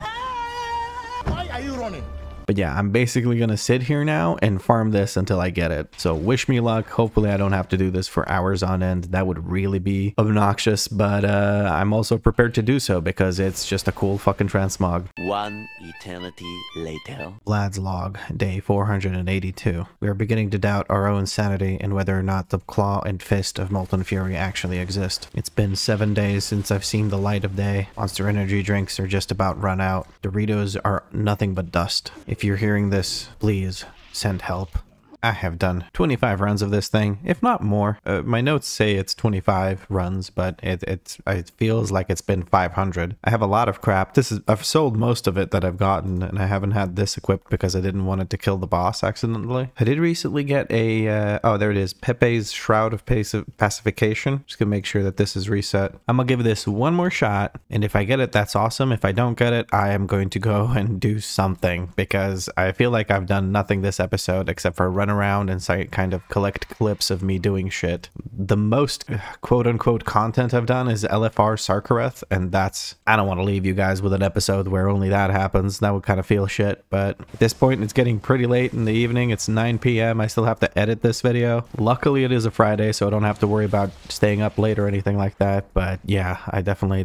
Why are you running? But yeah, I'm basically going to sit here now and farm this until I get it. So wish me luck. Hopefully I don't have to do this for hours on end. That would really be obnoxious, but I'm also prepared to do so because it's just a cool fucking transmog. One eternity later. Vlad's log, day 482. We are beginning to doubt our own sanity and whether or not the claw and fist of Molten Fury actually exist. It's been 7 days since I've seen the light of day. Monster energy drinks are just about run out. Doritos are nothing but dust. If you're hearing this, please send help. I have done 25 runs of this thing, if not more. My notes say it's 25 runs, but it feels like it's been 500. I have a lot of crap. I've sold most of it that I've gotten, and I haven't had this equipped because I didn't want it to kill the boss accidentally. I did recently get a, oh, there it is, Pepe's Shroud of Pacification. Just gonna make sure that this is reset. I'm gonna give this one more shot, and if I get it, that's awesome. If I don't get it, I am going to go and do something because I feel like I've done nothing this episode except for run around and kind of collect clips of me doing shit. The most quote-unquote content I've done is LFR Sarkareth, and that's, I don't want to leave you guys with an episode where only that happens. That would kind of feel shit, but at this point it's getting pretty late in the evening. It's 9 p.m. I still have to edit this video. Luckily it is a Friday, so I don't have to worry about staying up late or anything like that, but yeah,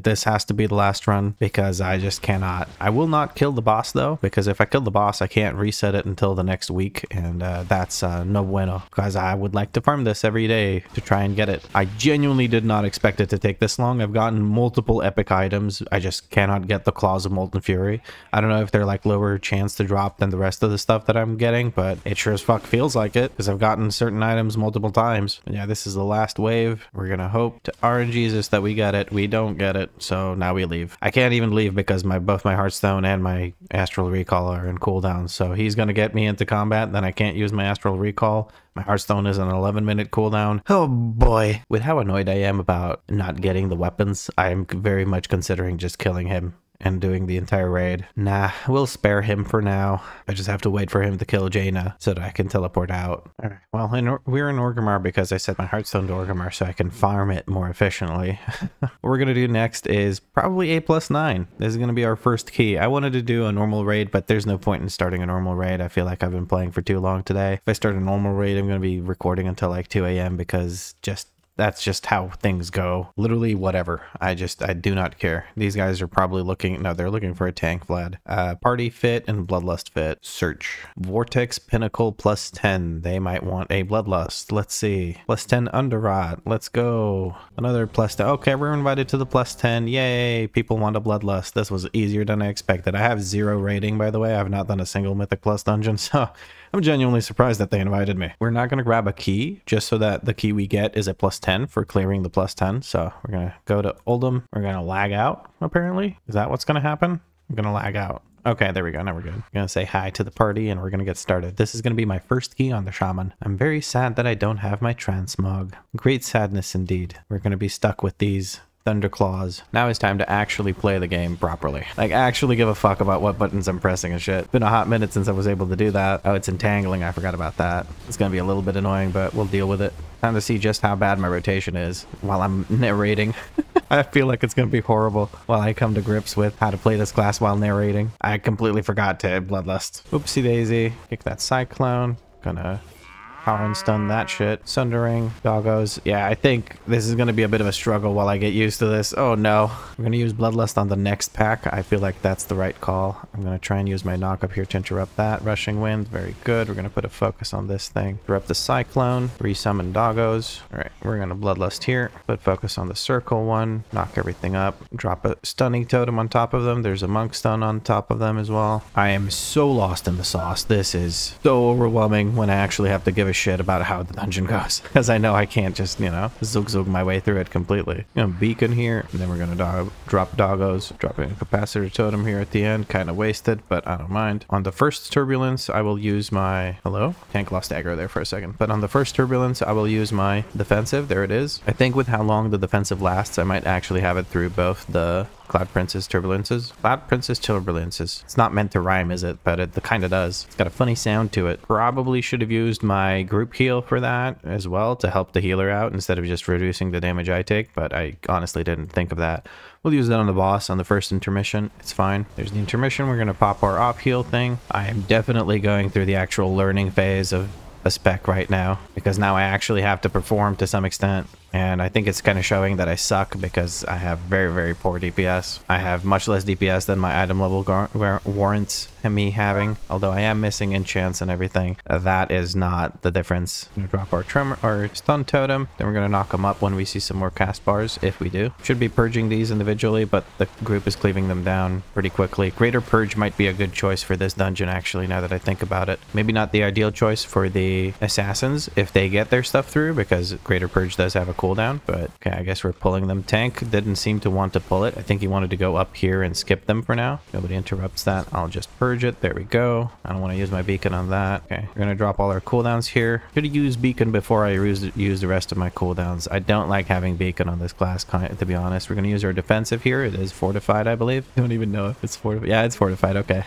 this has to be the last run because I just cannot. I will not kill the boss though, because if I kill the boss I can't reset it until the next week, and that's no bueno, because I would like to farm this every day to try and get it. I genuinely did not expect it to take this long. I've gotten multiple epic items. I just cannot get the Claws of Molten Fury. I don't know if they're like lower chance to drop than the rest of the stuff that I'm getting, but it sure as fuck feels like it because I've gotten certain items multiple times. And yeah, this is the last wave. We're gonna hope to RNGesus that we get it. We don't get it, so now we leave. I can't even leave because both my Hearthstone and my Astral Recall are in cooldown, so he's gonna get me into combat, then I can't use my Astral Recall. My Hearthstone is an 11-minute cooldown. Oh boy. With how annoyed I am about not getting the weapons, I am very much considering just killing him and doing the entire raid. Nah, we'll spare him for now. I just have to wait for him to kill Jaina so that I can teleport out. Alright, well, we're in Orgrimmar because I set my Hearthstone to Orgrimmar so I can farm it more efficiently. What we're gonna do next is probably A+9. This is gonna be our first key. I wanted to do a normal raid, but there's no point in starting a normal raid. I feel like I've been playing for too long today. If I start a normal raid, I'm gonna be recording until like 2 a.m. because that's just how things go. Literally whatever. I do not care. These guys are probably they're looking for a tank, Vlad. Party fit and Bloodlust fit. Search. Vortex Pinnacle +10. They might want a Bloodlust. Let's see. +10 Underrot. Let's go. Another +10. Okay, we're invited to the +10. Yay. People want a Bloodlust. This was easier than I expected. I have 0 rating, by the way. I've not done a single Mythic Plus dungeon, so I'm genuinely surprised that they invited me. We're not going to grab a key just so that the key we get is a +10 for clearing the +10. So we're going to go to Oldham. We're going to lag out, apparently. Is that what's going to happen? I'm going to lag out. Okay, there we go. Now we're good. I'm going to say hi to the party and we're going to get started. This is going to be my first key on the Shaman. I'm very sad that I don't have my Transmog. Great sadness indeed. We're going to be stuck with these Thunderclaws. Now it's time to actually play the game properly. Like, actually give a fuck about what buttons I'm pressing and shit. Been a hot minute since I was able to do that. Oh, it's entangling. I forgot about that. It's gonna be a little bit annoying, but we'll deal with it. Time to see just how bad my rotation is while I'm narrating. I feel like it's gonna be horrible while I come to grips with how to play this class while narrating. I completely forgot to Bloodlust. Oopsie daisy. Kick that Cyclone. Gonna power and stun that shit. Sundering, doggos. Yeah, I think this is going to be a bit of a struggle while I get used to this. Oh no. I'm going to use Bloodlust on the next pack. I feel like that's the right call. I'm going to try and use my knock up here to interrupt that. Rushing Wind, very good. We're going to put a focus on this thing. Interrupt the Cyclone. Resummon doggos. Alright, we're going to Bloodlust here. Put focus on the circle one. Knock everything up. Drop a stunning totem on top of them. There's a monk stun on top of them as well. I am so lost in the sauce. This is so overwhelming when I actually have to give a shit about how the dungeon goes, because I know I can't just, you know, zug my way through it completely. You know, beacon here, and then we're gonna drop doggos, dropping a capacitor totem here at the end. Kind of wasted, but I don't mind. On the first turbulence, I will use my tank lost aggro there for a second, but on the first turbulence I will use my defensive. There it is. I think with how long the defensive lasts, I might actually have it through both the Cloud Princess Turbulences. Cloud Princess Turbulences. It's not meant to rhyme, is it? But it kind of does. It's got a funny sound to it. Probably should have used my group heal for that as well to help the healer out instead of just reducing the damage I take, but I honestly didn't think of that. We'll use that on the boss on the first intermission. It's fine. There's the intermission. We're going to pop our op heal thing. I am definitely going through the actual learning phase of a spec right now, because now I actually have to perform to some extent. And I think it's kind of showing that I suck because I have very, very poor DPS. I have much less DPS than my item level warrants me having, although I am missing enchants and everything. That is not the difference. I'm gonna drop our stun totem, then we're gonna knock them up when we see some more cast bars, if we do. Should be purging these individually, but the group is cleaving them down pretty quickly. Greater Purge might be a good choice for this dungeon, actually, now that I think about it. Maybe not the ideal choice for the assassins if they get their stuff through, because Greater Purge does have a cooldown, but okay, I guess we're pulling them. Tank didn't seem to want to pull it. I think he wanted to go up here and skip them for now. Nobody interrupts that. I'll just purge it. There we go. I don't want to use my beacon on that. Okay, we're gonna drop all our cooldowns here. Should have used beacon before I use the rest of my cooldowns. I don't like having beacon on this class, to be honest. We're gonna use our defensive here. It is fortified, I believe. I don't even know if it's fortified. Yeah, it's fortified. Okay.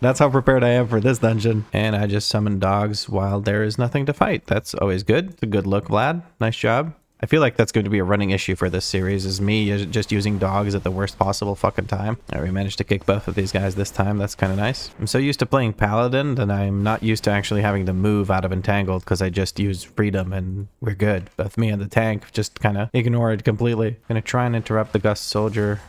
That's how prepared I am for this dungeon. And I just summoned dogs while there is nothing to fight. That's always good. It's a good look, Vlad. Nice job. I feel like that's going to be a running issue for this series, is me just using dogs at the worst possible fucking time. All right, we managed to kick both of these guys this time. That's kind of nice. I'm so used to playing Paladin that I'm not used to actually having to move out of Entangled, because I just use Freedom and we're good. Both me and the tank just kind of ignore it completely. Gonna try and interrupt the Gust Soldier.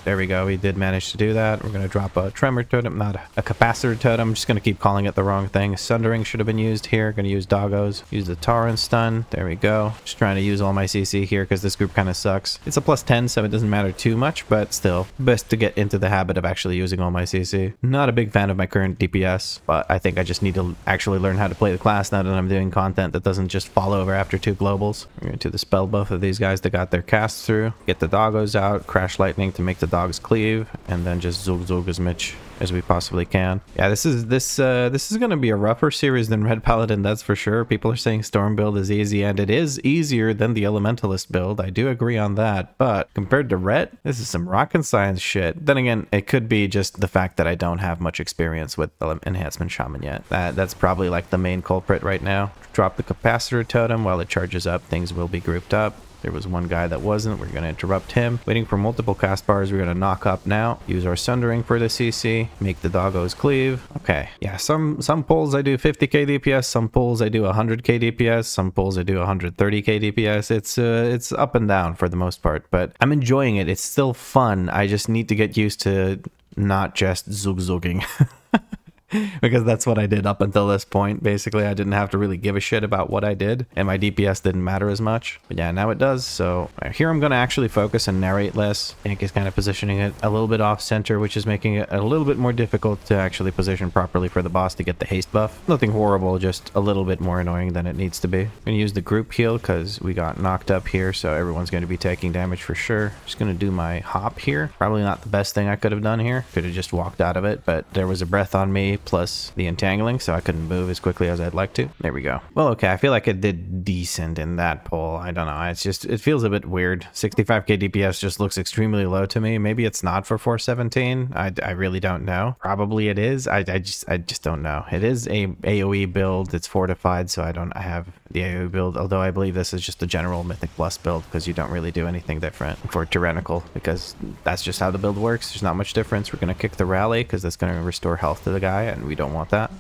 There we go. We did manage to do that. We're going to drop a Tremor Totem, not a Capacitor Totem. I'm just going to keep calling it the wrong thing. Sundering should have been used here. Going to use Doggos. Use the Tauren Stun. There we go. Just trying to use all my CC here because this group kind of sucks. It's a +10, so it doesn't matter too much, but still, best to get into the habit of actually using all my CC. Not a big fan of my current DPS, but I think I just need to actually learn how to play the class now that I'm doing content that doesn't just fall over after 2 globals. We're going to dispel both of these guys that got their casts through. Get the Doggos out. Crash Lightning to make the dogs cleave, and then just zug as much as we possibly can. Yeah, this is going to be a rougher series than Red Paladin, that's for sure. People are saying Storm build is easy, and it is easier than the Elementalist build. I do agree on that, but compared to Ret, this is some rocket science shit. Then again, it could be just the fact that I don't have much experience with Enhancement Shaman yet. That's probably like the main culprit right now. Drop the Capacitor Totem. While it charges up, things will be grouped up. There was one guy that wasn't. We're going to interrupt him. Waiting for multiple cast bars. We're going to knock up now. Use our Sundering for the CC. Make the Doggos cleave. Okay. Yeah, some pulls I do 50k DPS. Some pulls I do 100k DPS. Some pulls I do 130k DPS. It's up and down for the most part, but I'm enjoying it. It's still fun. I just need to get used to not just zug-zugging. Because that's what I did up until this point. Basically, I didn't have to really give a shit about what I did, and my DPS didn't matter as much. But yeah, now it does. So here I'm going to actually focus and narrate less. Tank is kind of positioning it a little bit off center, which is making it a little bit more difficult to actually position properly for the boss to get the haste buff. Nothing horrible, just a little bit more annoying than it needs to be. I'm going to use the group heal because we got knocked up here, so everyone's going to be taking damage for sure. Just going to do my hop here. Probably not the best thing I could have done here. Could have just walked out of it, but there was a breath on me. plus the entangling, so I couldn't move as quickly as I'd like to. There we go. Well, okay, I feel like it did decent in that pull. I don't know. It's just, it feels a bit weird. 65k DPS just looks extremely low to me. Maybe it's not for 417. I really don't know. Probably it is. I just don't know. It is a AoE build. It's fortified, so I have the AoE build, although I believe this is just a general Mythic Plus build because you don't really do anything different for Tyrannical, because that's just how the build works. There's not much difference. We're going to kick the rally because that's going to restore health to the guy, and we don't want that.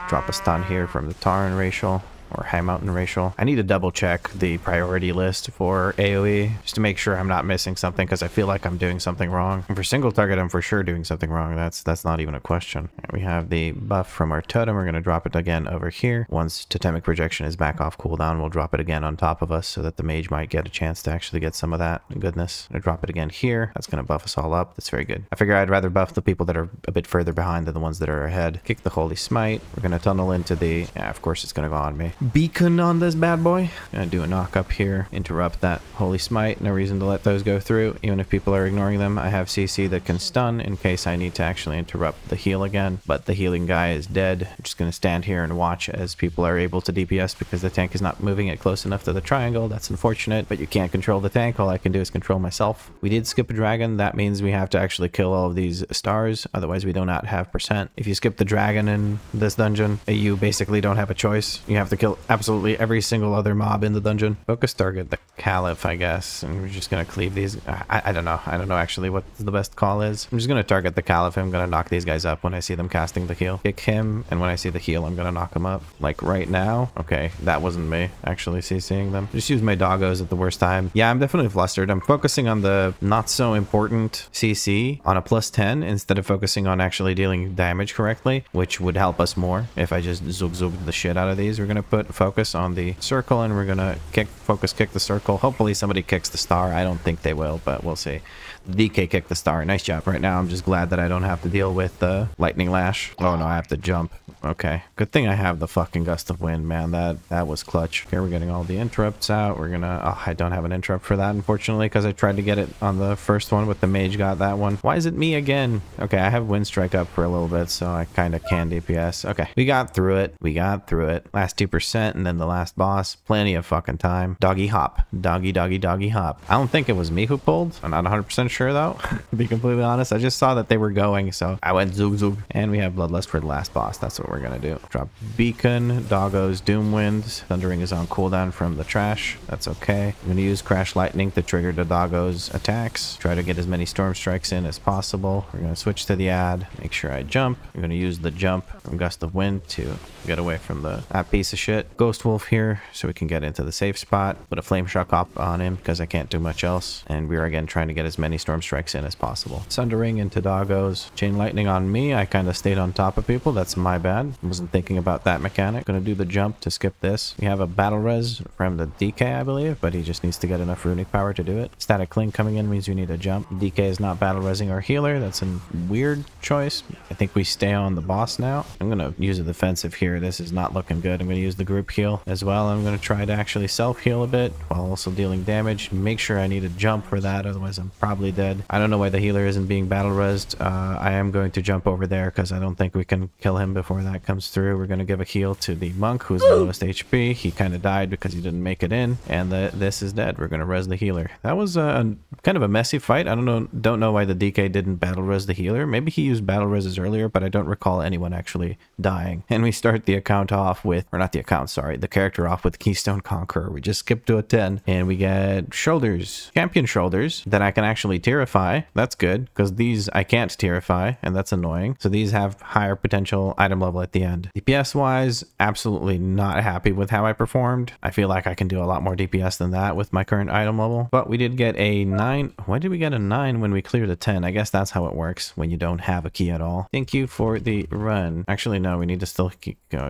Drop a stun here from the Taran Racial. Or High Mountain Racial. I need to double check the priority list for AoE just to make sure I'm not missing something, because I feel like I'm doing something wrong. And for single target, I'm for sure doing something wrong. That's not even a question. Right, we have the buff from our totem. We're going to drop it again over here. Once Totemic Projection is back off cooldown, we'll drop it again on top of us so that the mage might get a chance to actually get some of that goodness. I'm going to drop it again here. That's going to buff us all up. That's very good. I figure I'd rather buff the people that are a bit further behind than the ones that are ahead. Kick the Holy Smite. We're going to tunnel into the... Yeah, of course it's going to go on me. Beacon on this bad boy. Gonna do a knock up here, interrupt that Holy Smite. No reason to let those go through, even if people are ignoring them. I have CC that can stun in case I need to actually interrupt the heal again, but the healing guy is dead. I'm just gonna stand here and watch as people are able to DPS because the tank is not moving it close enough to the triangle. That's unfortunate, but you can't control the tank. All I can do is control myself. We did skip a dragon. That means we have to actually kill all of these stars, otherwise we do not have percent. If you skip the dragon in this dungeon, you basically don't have a choice. You have to kill absolutely every single other mob in the dungeon. Focus target the Caliph, I guess, and we're just gonna cleave these. I don't know. I don't know actually what the best call is. I'm just gonna target the Caliph. I'm gonna knock these guys up when I see them casting the heal. Kick him, and when I see the heal, I'm gonna knock him up. Like right now. Okay, that wasn't me actually CCing them. Just use my doggos at the worst time. Yeah, I'm definitely flustered. I'm focusing on the not so important CC on a +10 instead of focusing on actually dealing damage correctly, which would help us more if I just zug the shit out of these. We're gonna put focus on the circle, and we're gonna kick the circle. Hopefully somebody kicks the star. I don't think they will, but we'll see. DK kicked the star. Nice job. Right now I'm just glad that I don't have to deal with the lightning lash. Oh no, I have to jump. Okay, good thing I have the fucking gust of wind, man. That was clutch. Here we're getting all the interrupts out. We're gonna... Oh, I don't have an interrupt for that, unfortunately, because I tried to get it on the first one, but the mage got that one. Why is it me again? Okay, I have wind strike up for a little bit, so I kind of can DPS. Okay, we got through it. We got through it. Last 2%, and then the last boss. Plenty of fucking time. Doggy hop. Doggy hop. I don't think it was me who pulled. I'm not 100% sure, though, to be completely honest. I just saw that they were going, so I went zug. And we have Bloodlust for the last boss. That's what we're gonna do. Drop Beacon, Doggos, Doomwind. Thundering is on cooldown from the trash. That's okay. I'm gonna use Crash Lightning to trigger the Doggos attacks. Try to get as many Storm Strikes in as possible. We're gonna switch to the add. Make sure I jump. I'm gonna use the jump from Gust of Wind to get away from that piece of shit. Ghost Wolf here, so we can get into the safe spot. Put a Flame Shock up on him because I can't do much else. And we're again trying to get as many Storm Strikes in as possible. Sundering into Doggos. Chain Lightning on me. I kind of stayed on top of people. That's my bad. I wasn't thinking about that mechanic. Gonna do the jump to skip this. We have a Battle Res from the DK, I believe, but he just needs to get enough runic power to do it. Static Cling coming in means we need a jump. DK is not Battle Resing our healer. That's a weird choice. I think we stay on the boss now. I'm gonna use a defensive here. This is not looking good. I'm gonna use the group heal as well. I'm gonna try to actually self-heal a bit while also dealing damage. Make sure I need a jump for that, otherwise I'm probably dead. I don't know why the healer isn't being battle resed. I am going to jump over there because I don't think we can kill him before that comes through. We're gonna give a heal to the monk who's the lowest HP. He kind of died because he didn't make it in, and this is dead. We're gonna res the healer. That was kind of a messy fight. I don't know why the DK didn't battle res the healer. Maybe he used battle reses earlier, but I don't recall anyone actually dying. And we start the account off with, or not the account, sorry, the character off with Keystone Conqueror. We just skipped to a 10, and we get shoulders, champion shoulders that I can actually tierify. That's good because these I can't tierify, and that's annoying. So these have higher potential item level at the end. DPS wise, absolutely not happy with how I performed. I feel like I can do a lot more DPS than that with my current item level, but we did get a 9. Why did we get a 9 when we cleared a 10? I guess that's how it works when you don't have a key at all. Thank you for the run. Actually, no, we need to still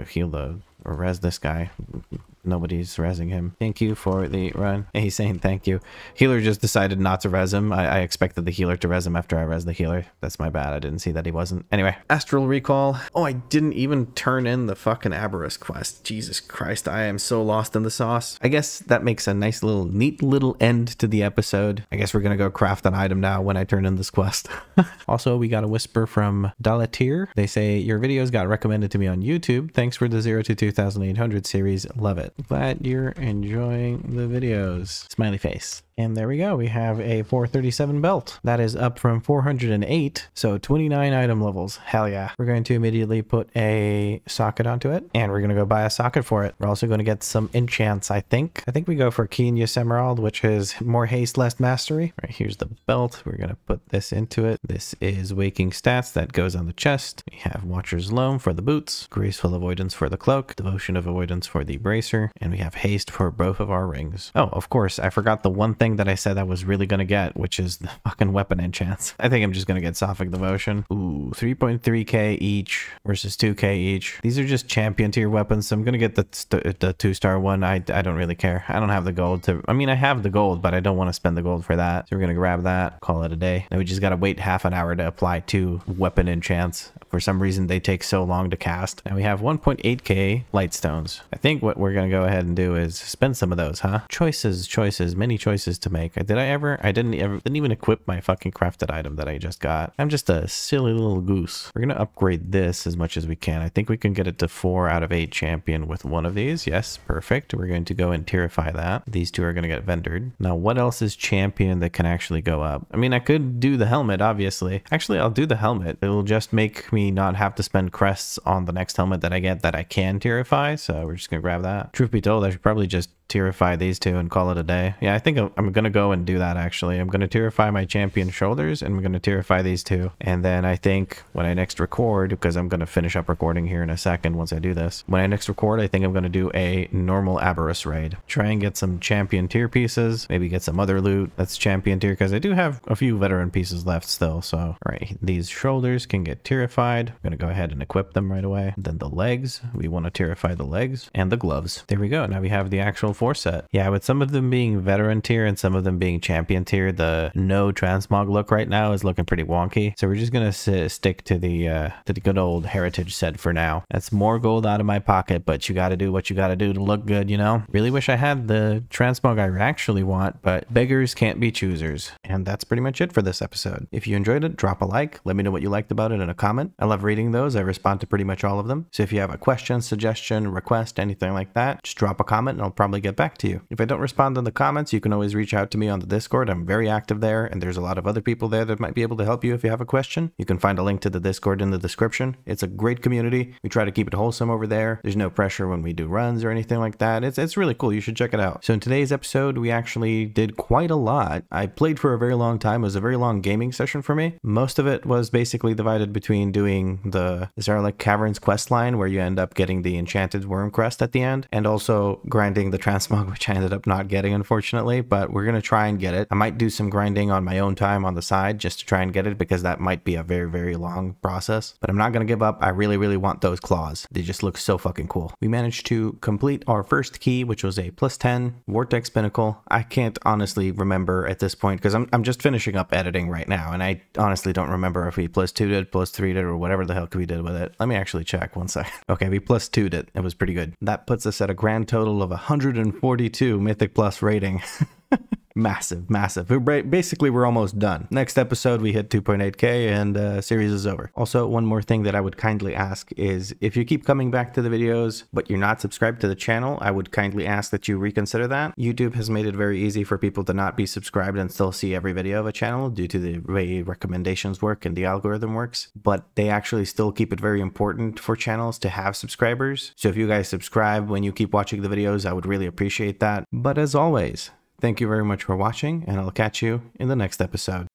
heal the Or res this guy. Nobody's resing him. Thank you for the run. And he's saying thank you. Healer just decided not to res him. I expected the healer to res him after I res the healer. That's my bad. I didn't see that he wasn't. Anyway, Astral Recall. Oh, I didn't even turn in the fucking Embers quest. Jesus Christ, I am so lost in the sauce. I guess that makes a nice little, neat little end to the episode. I guess we're gonna go craft an item now when I turn in this quest. Also, we got a whisper from Dalatir. They say, your videos got recommended to me on YouTube. Thanks for the 0 to 2800 series. Love it. Glad you're enjoying the videos. Smiley face. And there we go. We have a 437 belt. That is up from 408. So 29 item levels. Hell yeah. We're going to immediately put a socket onto it. And we're going to go buy a socket for it. We're also going to get some enchants, I think. I think we go for Keenyus Emerald, which is more haste, less mastery. All right, here's the belt. We're going to put this into it. This is Waking Stats. That goes on the chest. We have Watcher's Loam for the boots. Graceful Avoidance for the cloak. Devotion of Avoidance for the bracer. And we have haste for both of our rings. Oh, of course. I forgot the one thing that I said I was really gonna get, which is the fucking weapon enchants. I think I'm just gonna get Sophic Devotion. Ooh, 3.3k each versus 2k each. These are just champion tier weapons, so I'm gonna get the 2-star one. I don't really care. I don't have the gold to, I mean, I have the gold, but I don't want to spend the gold for that. So we're gonna grab that, call it a day. Now we just gotta wait half an hour to apply 2 weapon enchants. For some reason, they take so long to cast. And we have 1.8k Lightstones. I think what we're gonna go ahead and do is spend some of those, huh? Choices, many choices to make. I didn't even equip my fucking crafted item that I just got. I'm just a silly little goose. We're gonna upgrade this as much as we can. I think we can get it to 4 out of 8 champion with one of these. Yes, perfect. We're going to go and tierify that. These 2 are gonna get vendored. Now, what else is champion that can actually go up? I mean, I could do the helmet, obviously. Actually, I'll do the helmet. It'll just make me not have to spend crests on the next helmet that I get that I can tierify. So we're just gonna grab that. Truth be told, I should probably just tierify these 2 and call it a day. Yeah, I think I'm gonna go and do that actually. I'm gonna tierify my champion shoulders and I'm gonna tierify these 2. And then I think when I next record, because I'm gonna finish up recording here in a second once I do this, when I next record, I think I'm gonna do a normal Aberrus raid. Try and get some champion tier pieces, maybe get some other loot that's champion tier, because I do have a few veteran pieces left still. So, all right, these shoulders can get tierified. I'm gonna go ahead and equip them right away. Then the legs, we want to tierify the legs and the gloves. There we go. Now we have the actual 4 set. Yeah, with some of them being veteran tier and some of them being champion tier, the no transmog look right now is looking pretty wonky. So we're just gonna stick to the good old heritage set for now. That's more gold out of my pocket, but you gotta do what you gotta do to look good, you know? Really wish I had the transmog I actually want, but beggars can't be choosers. And that's pretty much it for this episode. If you enjoyed it, drop a like. Let me know what you liked about it in a comment. I love reading those. I respond to pretty much all of them. So if you have a question, suggestion, request, anything like that, just drop a comment and I'll probably get back to you. If I don't respond in the comments, you can always reach out to me on the Discord. I'm very active there, and there's a lot of other people there that might be able to help you if you have a question. You can find a link to the Discord in the description. It's a great community. We try to keep it wholesome over there. There's no pressure when we do runs or anything like that. It's really cool. You should check it out. So in today's episode, we actually did quite a lot. I played for a very long time. It was a very long gaming session for me. Most of it was basically divided between doing the Fyrakk Caverns questline, where you end up getting the enchanted worm crest at the end, and also grinding the transmog, which I ended up not getting, unfortunately, but we're gonna try and get it. I might do some grinding on my own time on the side just to try and get it, because that might be a very, very long process, but I'm not gonna give up. I really, really want those claws. They just look so fucking cool. We managed to complete our first key, which was a +10 Vortex Pinnacle. I can't honestly remember at this point, because I'm just finishing up editing right now, and I honestly don't remember if we +2'd it, +3'd it, or whatever the hell we did with it. Let me actually check one second. Okay, we +2'd it. It was pretty good. That puts us at a grand total of 142 Mythic Plus rating. Massive. We're almost done. Next episode, we hit 2.8k and series is over. Also, one more thing that I would kindly ask is, if you keep coming back to the videos, but you're not subscribed to the channel, I would kindly ask that you reconsider that. YouTube has made it very easy for people to not be subscribed and still see every video of a channel due to the way recommendations work and the algorithm works, but they actually still keep it very important for channels to have subscribers. So if you guys subscribe when you keep watching the videos, I would really appreciate that. But as always, thank you very much for watching, and I'll catch you in the next episode.